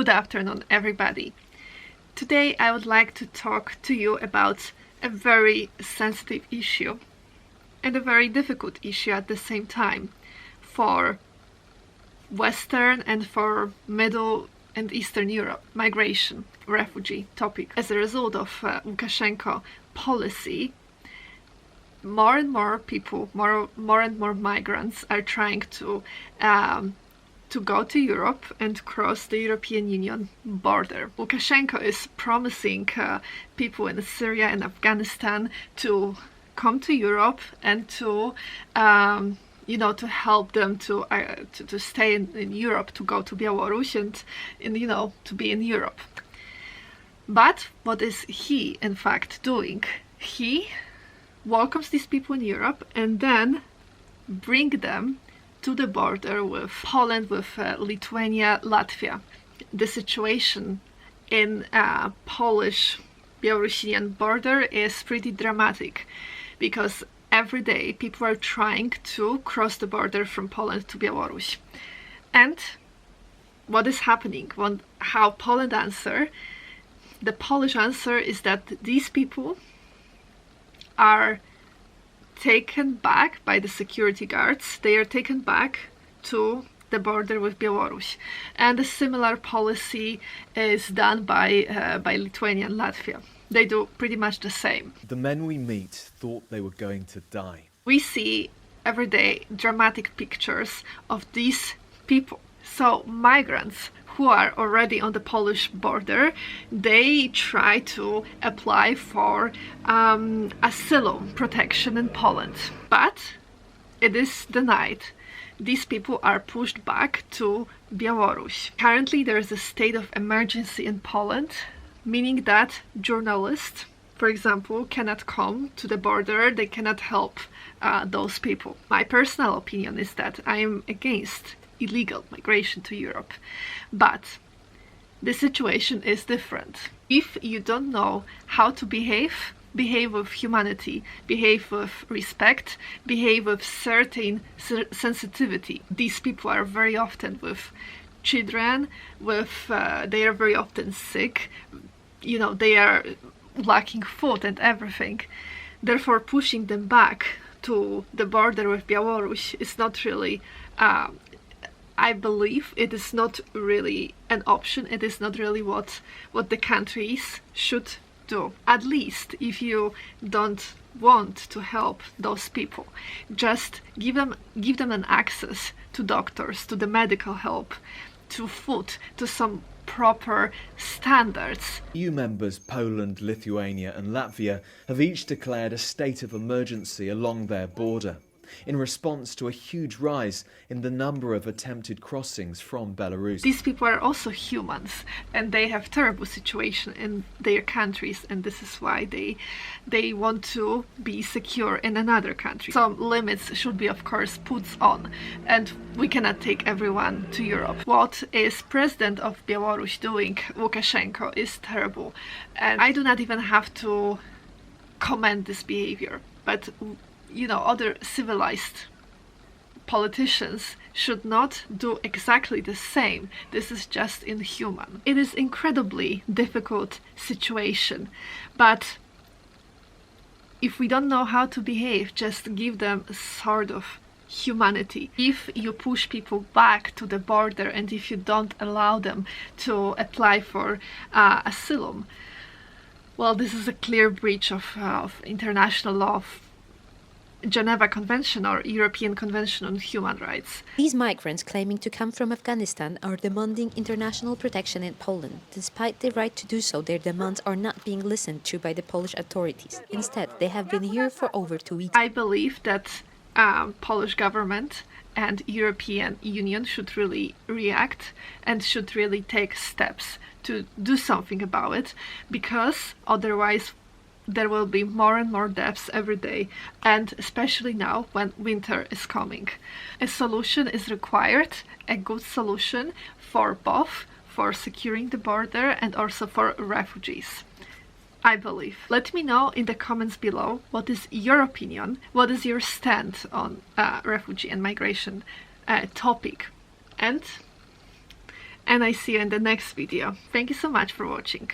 Good afternoon, everybody. Today I would like to talk to you about a very sensitive issue and a very difficult issue at the same time for Western and for Middle and Eastern Europe: migration, refugee topic. As a result of Lukashenko policy, more and more people, more and more migrants are trying to go to Europe and cross the European Union border. Lukashenko is promising people in Syria and Afghanistan to come to Europe and to to help them to stay in Europe, to go to Belarus and to be in Europe. But what is he in fact doing? He welcomes these people in Europe and then bring them to the border with Poland, with Lithuania, Latvia. The situation in Polish-Belarusian border is pretty dramatic because every day people are trying to cross the border from Poland to Belarus. And what is happening? How Poland answer? The Polish answer is that these people are taken back by the security guards. They are taken back to the border with Belarus, and a similar policy is done by Lithuania and Latvia. They do pretty much the same. The men we meet thought they were going to die. We see every day dramatic pictures of these people. So migrants who are already on the Polish border, they try to apply for asylum protection in Poland, but it is denied. These people are pushed back to Belarus. Currently there is a state of emergency in Poland, meaning that journalists, for example, cannot come to the border. They cannot help those people. My personal opinion is that I am against illegal migration to Europe, but the situation is different. If you don't know how to behave with humanity, behave with respect, behave with certain sensitivity. These people are very often with children, they are very often sick, they are lacking food and everything. Therefore, pushing them back to the border with Belarus is not really I believe it is not really an option. It is not really what the countries should do. At least if you don't want to help those people, just give them an access to doctors, to the medical help, to food, to some proper standards. EU members Poland, Lithuania and Latvia have each declared a state of emergency along their border in response to a huge rise in the number of attempted crossings from Belarus. These people are also humans and they have terrible situation in their countries, and this is why they want to be secure in another country. Some limits should be of course put on, and we cannot take everyone to Europe. What is President of Belarus doing, Lukashenko, is terrible, and I do not even have to comment this behavior, but other civilized politicians should not do exactly the same. This is just inhuman. It is incredibly difficult situation, but if we don't know how to behave, just give them a sort of humanity. If you push people back to the border and if you don't allow them to apply for asylum, well, this is a clear breach of international law, Geneva Convention or European Convention on Human Rights. These migrants claiming to come from Afghanistan are demanding international protection in Poland. Despite the right to do so, their demands are not being listened to by the Polish authorities. Instead, they have been here for over 2 weeks. I believe that Polish government and European Union should really react and should really take steps to do something about it, because otherwise there will be more and more deaths every day, and especially now when winter is coming. A solution is required, a good solution for both, for securing the border and also for refugees, I believe. Let me know in the comments below what is your opinion, what is your stand on refugee and migration topic. And and I see you in the next video. Thank you so much for watching.